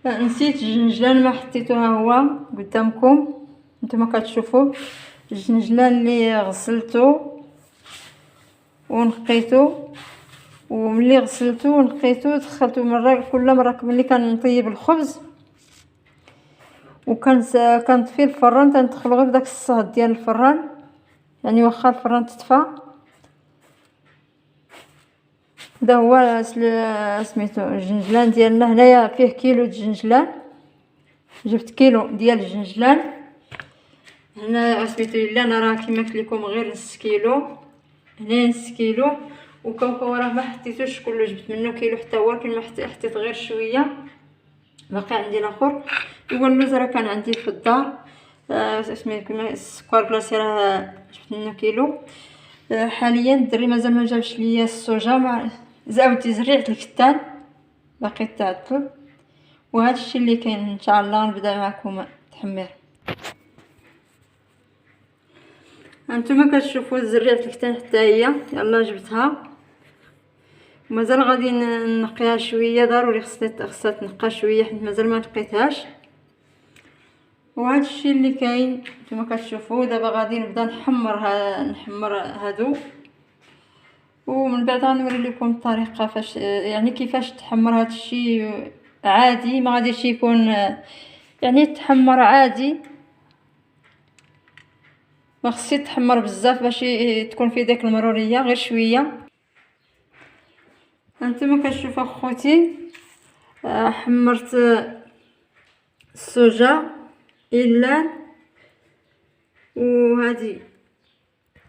نسيت الجنجلان ما حطيتوها هو قدامكم نتوما كتشوفوا الجنجلان اللي غسلته ونقيتو، وملي غسلته ونقيتو دخلته كل مره ملي كنطيب الخبز كنطفي الفران تندخلو غير بداك الصهد ديال الفران، يعني واخا الفران تطفى. هذا هو سميتو الجنجلان ديالنا. هنايا فيه كيلو الجنجلان، جبت كيلو ديال الجنجلان. هنا سميتو الا انا راه كيما قلت لكم غير نص كيلو، هنا نص كيلو. وكاوكاو راه ما حطيتوش كله، جبت منه كيلو حتى هو، كما حطيت غير شويه، باقي عندي الاخر. ايوا اللوز راه كان عندي في الدار. سميتو السكر كلاصي راه جبت منه كيلو. حاليا الدري مازال ما جابش ليا الصوجا، مع زاودتي زريعه الكتان باقي تعطل. وهذا الشيء اللي كاين ان شاء الله. نبدا معكم التحمير. هانتوما كتشوفوا زريعه الكتان حتى هي يلا جبتها، مازال غادي نقيها شويه، ضروري خصها تنقى شويه حيت مازال ما نقيتهاش. وهذا الشيء اللي كاين نتوما كتشوفوا. دابا غادي نبدا نحمر هادو، ومن بعد غنوري لكم الطريقه فاش يعني كيفاش تحمر هذا الشيء عادي. ما غاديش يكون يعني تحمر عادي، ما خصش تحمر بزاف باش تكون في ديك المروريه، غير شويه. هانتوما كتشوفوا خوتي حمرت الصوجا الا وهذه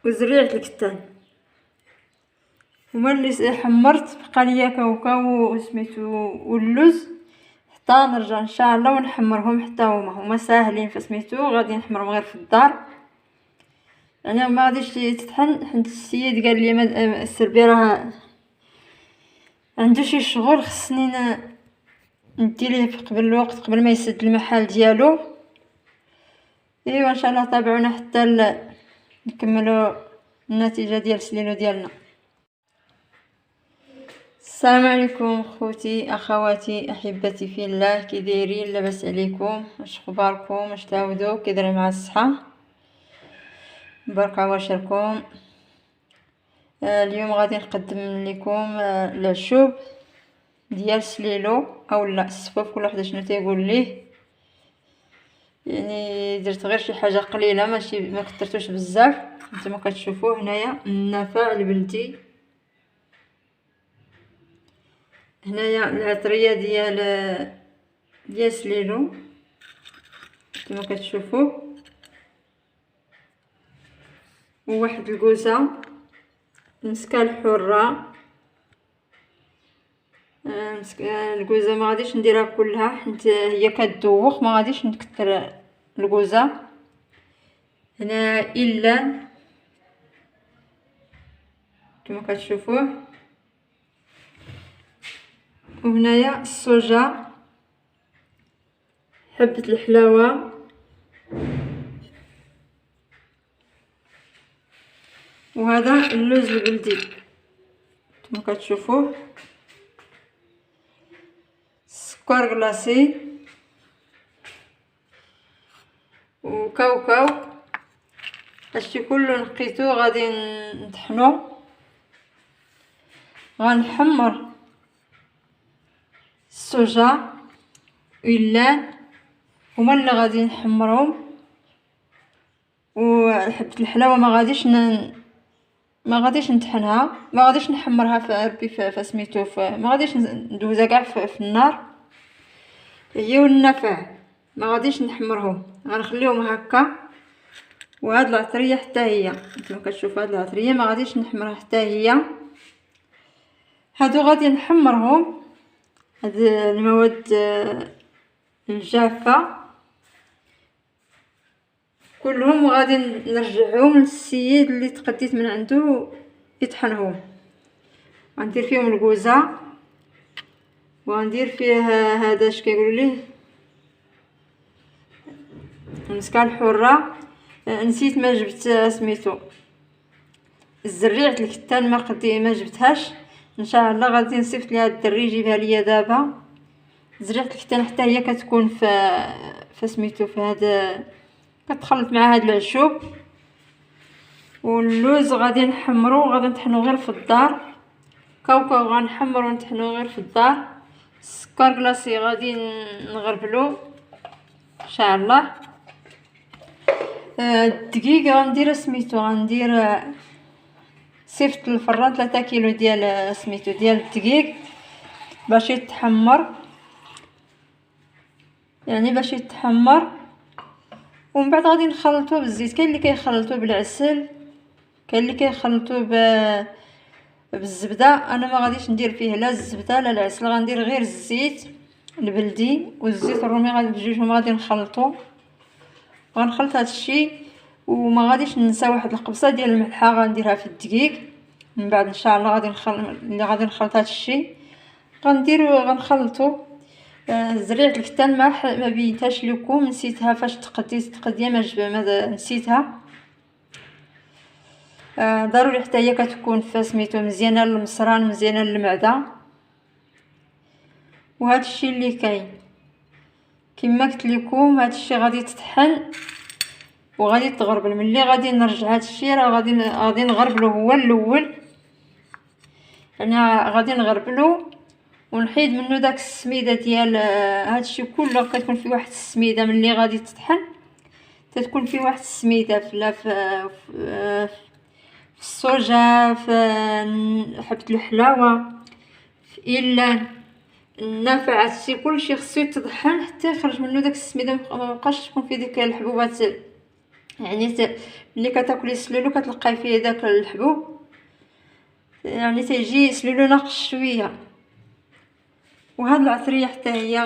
وزريعه الكتان هما اللي حمرت. بقى ليا كاوكاو سميتو واللوز حتى نرجع ان شاء الله ونحمرهم حتى هما ساهلين. فسميتو غادي نحمرهم غير في الدار، يعني ما غاديش تطحن حيت السيد قال لي السربي راه عنده شي شغل خصني ندي ليه قبل الوقت، قبل ما يسد المحل ديالو. ايوا ان شاء الله تابعونا حتى نكملوا النتيجه ديال السليلو ديالنا. السلام عليكم خوتي اخواتي احبتي في الله، كي دايرين؟ لاباس عليكم؟ واش اخباركم؟ واش تعاودوا كي دايرين مع الصحه؟ بركه واشركم. اليوم غادي نقدم لكم العشوب ديال السليلو او لا الصفوف، كل واحد شنو تيقول ليه. يعني درت غير شي حاجه قليله، ماشي ما كثرتوش بزاف. نتوما كتشوفوا هنايا النفع البلدي، هنايا العطريه ديال سليلو كما كتشوفوا، وواحد الكوزه مسكه الحره. الكوزه ما غاديش نديرها كلها حيت هي كتدوخ، ما غاديش نكثر الكوزه. هنا الا كما كتشوفوا، وهنايا الصوجا، حبه الحلاوه، وهذا اللوز البلدي كما كتشوفوه، سكر كلاصي، وكاوكاو. هادشي كله نقيتو غادي نطحنو. غنحمر الصوجا واللان هما اللي غادي نحمرهم، وحبه الحلاوه ما غاديش نطحنها، ما غاديش نحمرها في ربي في سميتو ما غاديش ندوزها كاع في النار. هي والنفع ما غاديش نحمرهم، غنخليهم هكا. وهاد العطريه حتى هي نتوما كتشوفوا، هاد العطريه ما غاديش نحمرها حتى هي. هادو غادي نحمرهم، هاد المواد الجافه كلهم، وغادي نرجعهم للسيد اللي تقديت من عنده يطحنهم. غندير فيهم الكوزه، وغندير فيه هذا اش كيقولوا ليه المسكه الحره. نسيت ما جبت سميتو الزريعه الكتان، ما جبتهاش. ان شاء الله غادي نصيفط ليها الدري يجيبها ليا دابا، زريعة الكتان حتى هي كتكون في سميتو في هذا، كتخلط مع هذا العشوب. واللوز غادي نحمرو، غادي نطحنو غير في الدار. كاوكاو غنحمرو ونطحنو غير في الدار. السكر كلاصي غادي نغربلو ان شاء الله. الدقيق غندير سميتو، غندير صيفط الفران 3 كيلو ديال سميتو ديال الدقيق باش يتحمر، يعني باش يتحمر. ومن بعد غادي نخلطوه بالزيت. كاين اللي كيخلطوه بالعسل، كاين اللي كيخلطوه بالزبده. انا ما غاديش ندير فيه لا الزبده لا العسل، غندير غير الزيت البلدي والزيت الرومي، غادي بجوجهم غادي نخلطو. غنخلط هذا الشيء. وما غاديش ننسى واحد القبصه ديال الملحه غنديرها في الدقيق. من بعد ان شاء الله غادي نخلط هذا الشيء، غنخلطو. زريعة الكتان ما بينتاش لكم، نسيتها فاش تقديت تقديه ما نسيتها. ضروري حتى هي كتكون فسميتو مزيانه للمصران مزيانه للمعده. وهذا الشيء اللي كاين كما قلت لكم، هذا الشيء غادي تطحن وغادي تغربل. ملي غادي نرجع هذا الشيء راه غادي نغربلو هو الاول، يعني غادي نغربلو ونحيد منه داك السميده ديال هذا الشيء كله. كتكون فيه واحد السميده ملي غادي تطحن، تتكون فيه واحد السميده في الصوجا، في حبة الحلاوه، في إيلان، النافع. هادشي كلشي خصو يتطحن حتى يخرج منه داك السميده، ما بقاش تكون فيه ديك الحبوبات. يعني ملي كتاكلي السلولو كتلقاي فيه داك الحبوب، يعني تيجي سلولو ناقص شويه. وهاد العطريه حتى هي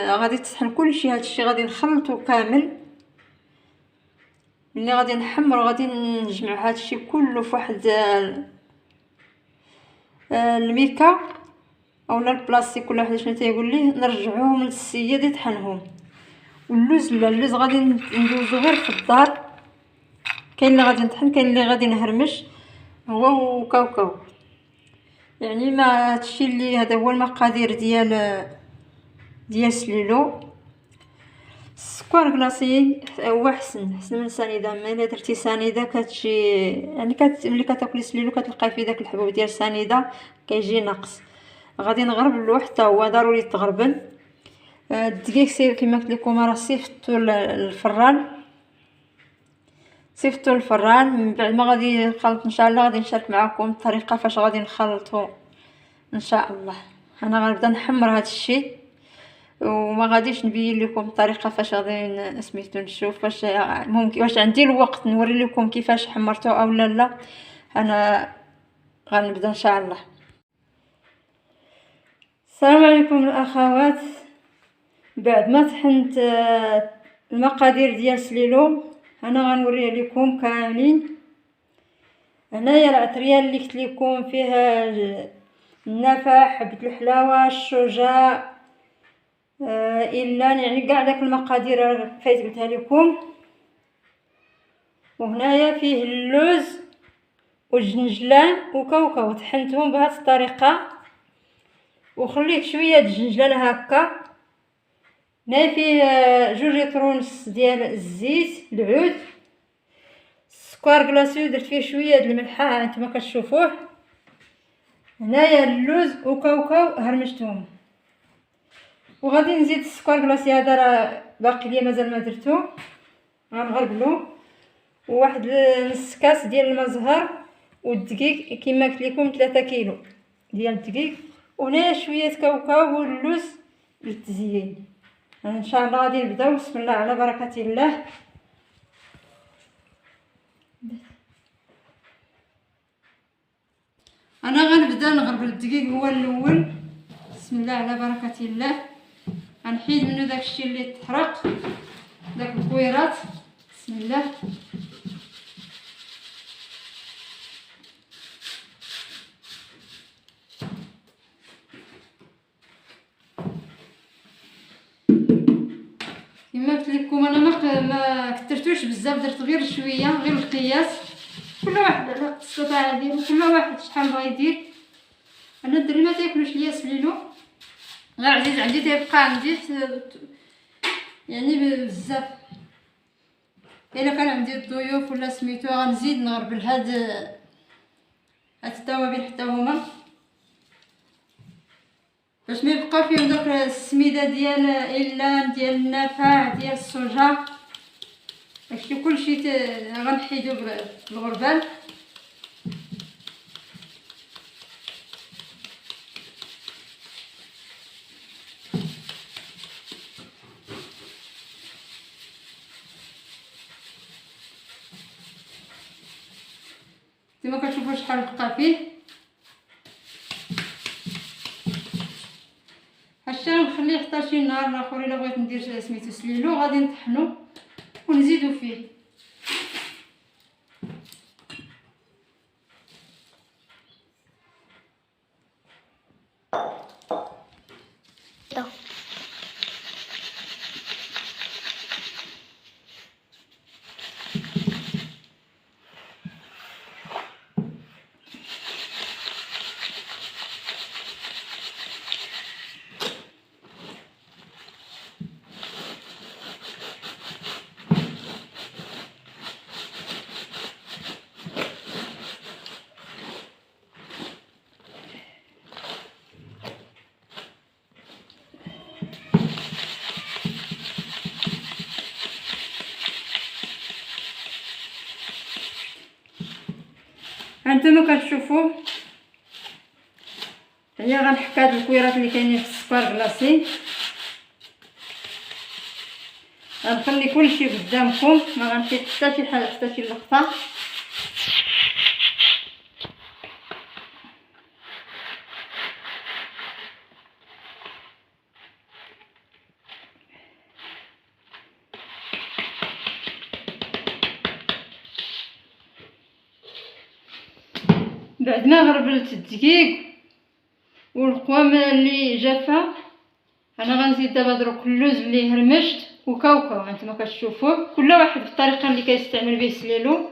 غادي تطحن كلشي. هاد الشيء غادي نخلطو كامل. ملي غادي نحمر غادي نجمع هاد الشيء كله في واحد الميكا اولا البلاستيك ولا واحد شنو تيقول ليه، نرجعوهم للسيد يطحنهم. واللوز لا، اللوز غادي ندوزو غير في الدار. كاين اللي غادي نطحن، كاين اللي غادي نهرمش هو وكاوكاو. يعني ما هادشي اللي هذا هو المقادير ديال سليلو. السكر كلاصي هو احسن من سنيده. ما الا درتي سنيده كتجي يعني ملي كتاكلي سليلو كتلقاي فيه داك الحبوب ديال سنيده كيجي ناقص. غادي نغربلو حتى هو ضروري يتغربل. الدقيق كما قلت لكم راه صيفطو الفران. من بعد ما غادي نخلط ان شاء الله غادي نشارك معكم الطريقه فاش غادي نخلطو ان شاء الله. انا غنبدا نحمر هذا الشيء وما غاديش نبين لكم الطريقه فاش غادي سميتو نشوف واش ممكن واش عندي الوقت نوري لكم كيفاش حمرته او لا. انا غنبدا ان شاء الله. السلام عليكم الاخوات. بعد ما طحنت المقادير ديال سليلو انا غنوريها لكم كاملين. هنايا العطريه اللي قلت لكم فيها النفع، حبه الحلاوه، الشجاع، الا يعني كاع داك المقادير فايت قلتها لكم. وهنايا فيه اللوز والجنجلان وكاوكاو طحنتهم بهذه الطريقه وخليت شويه الجنجلان هكا. هنا فيه 2 لترونس ديال الزيت العود، السكر كلاصي درت فيه شويه د الملحه هانتوما كتشوفوه. هنايا اللوز وكاوكاو هرمشتهم وغادي نزيد السكر كلاصي هذا راه باقي ليا مازال ما درتو. غنغربلو وواحد نص كاس ديال الماء زهر والدقيق كما قلت لكم 3 كيلو ديال الدقيق. وهنا شويه كاوكاو واللوز للتزيين. ان شاء الله غادي نبداو. بسم الله على بركه الله. انا غنبدا نغربل الدقيق هو الاول. بسم الله على بركه الله. غنحيد منه داك الشيء اللي تحرق داك الكويرات. بسم الله. كما قلت لكم انا ما كثرتوش بزاف، درت غير شويه غير القياس. كل واحد على الاستطاعه ديالو، كل واحد شحال بغا يدير. انا الدري ما تاكلوش ليا سليلو غير عزيز عندي تيبقى عندي يعني بزاف. الا كان عندي الضيوف ولا سميتو غنزيد نغربل هاد التوابل حتى هما باش ما يبقى فيهم داك السميده ديال اللان ديال النافع ديال الصوجا. داكشي كلشي غنحيدو بالغربال. كما كتشوفوا شحال بقى فيه. هادشي غنخليه حتى شي نهار اخر الا بغيت ندير سميتو سليلو غادي نطحنو ونزيدو فيه. هانتوما كتشوفوا هي غنحك هاد الكويرات اللي كاينين في السكر كلاصي. غنخلي كلشي قدامكم ما غنحيد حتى شي حاجه حتى شي لقطه. بعد ما غربلت الدقيق والقوام اللي جافه انا غنزيد دابا دروك اللوز اللي هرمشت وكاوكاو. هانتوما كتشوفوا كل واحد بالطريقه اللي كيستعمل به سليلو.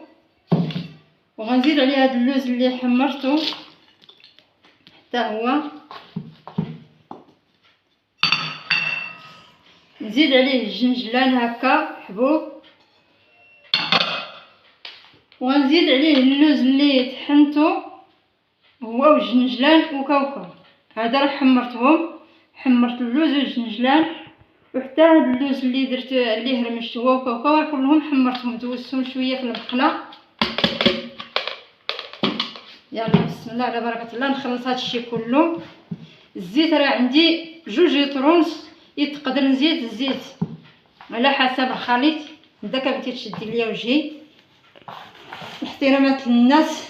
وغنزيد عليه هذا اللوز اللي حمرته حتى هو. نزيد عليه الجنجلان هكا حبوب. وغنزيد عليه اللوز اللي طحنته هو والجنجلان وكاوكاو. هذا راه حمرت اللوز والجنجلان وحتى هاد اللوز اللي درت اللي هرمشت هو وكاوكاو كلهم حمرتهم دوزتهم شويه في المقله. يلا بسم الله على بركه الله نخلص هاد الشيء كله. الزيت راه عندي 2 لترونس. يتقدر نزيد الزيت على حسب الخليط. داك بغيتي تشدي ليا وجهي احترامات للناس.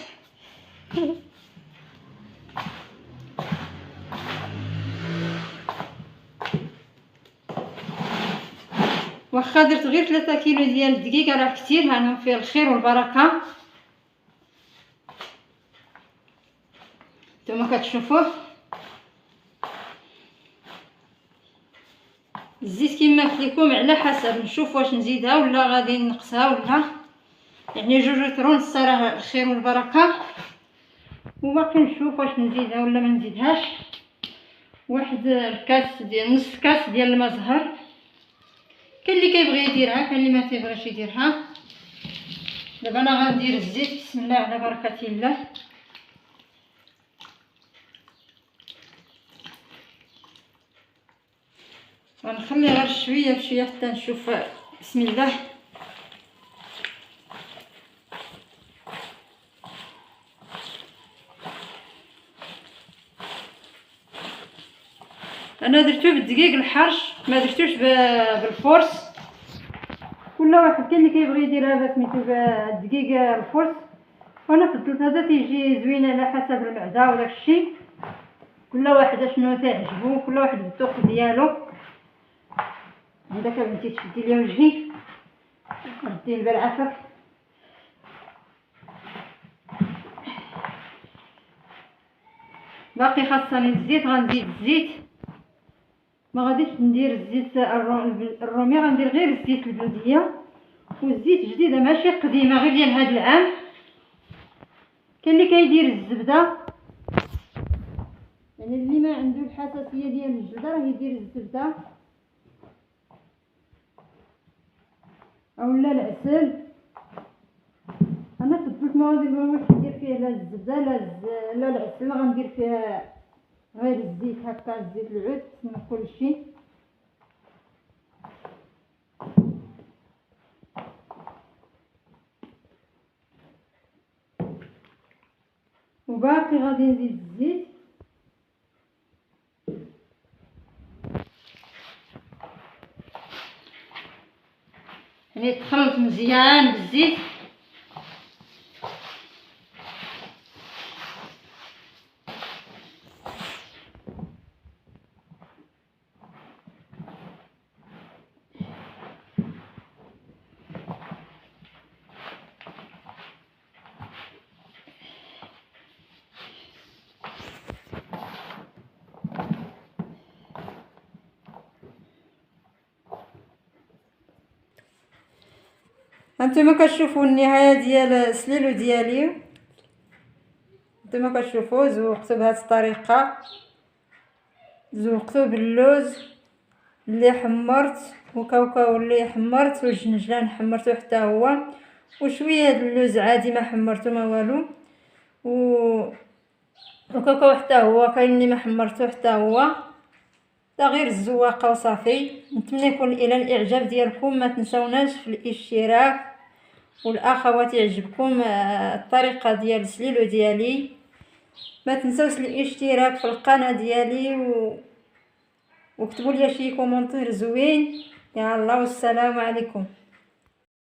واخا درت غير 3 كيلو ديال الدقيق راه كثير. هانهم فيه الخير والبركه. نتوما كتشوفوا الزيت كما قلت لكم على حسب نشوف واش نزيدها ولا غادي نقصها ولا يعني 2 لترون الصراحه الخير والبركه. وباقي نشوف واش نزيدها ولا ما نزيدهاش. واحد الكاس ديال نص كاس ديال الماء زهر. كاين اللي كيبغي يديرها كاين اللي ما تيبغيش يديرها. دابا انا غندير الزيت بسم الله على بركه الله. غنخلي غير شويه بشويه حتى نشوف. بسم الله. انا درتو بالدقيق الحرش ما درتوش بالفورس. كل واحد كاين اللي كيبغي يديرها سميتو بالدقيق الفورس وانا فضلت هذا تيجي زوين على حسب المعده وداك الشيء. كل واحد اشنو تعجبو كل واحد بالذوق ديالو. هذاك بنتي تشدي ليا وجهي ردي البال عافاك. باقي خاصني الزيت غنزيد الزيت. ما غاديش ندير الزيت الرومي غندير غير الزيت البلديه. والزيت جديده ماشي قديمه غير ديال هذا العام. كاين اللي كيدير الزبده يعني اللي ما عنده الحساسيه ديال الجلده راه يدير الزبده اولا العسل. انا فضلت ما غاديش ندير فيه لا الزبده لا العسل، غندير فيها غير الزيت هكا، زيت العود من كلشي. وباقي غادي نزيد الزيت. يعني تخلط مزيان بالزيت. هانتوما كتشوفوا النهايه ديال السليلو ديالي. هانتوما كتشوفوا زوقته بهذه الطريقه، زوقته باللوز اللي حمرت وكاوكاو اللي حمرت والجنجلان حمرته حتى هو، وشويه د اللوز عادي ما حمرته ما والو، وكاوكاو حتى هو كاين اللي ما حمرته حتى هو، دا غير الزواقه وصافي. نتمنى يكون الى الاعجاب ديالكم. ما تنساوناش في الاشتراك، والاخوات يعجبكم الطريقه ديال السليلو ديالي. ما تنساوش الاشتراك في القناه ديالي وكتبوا لي شي كومونتير زوين. يا الله والسلام عليكم.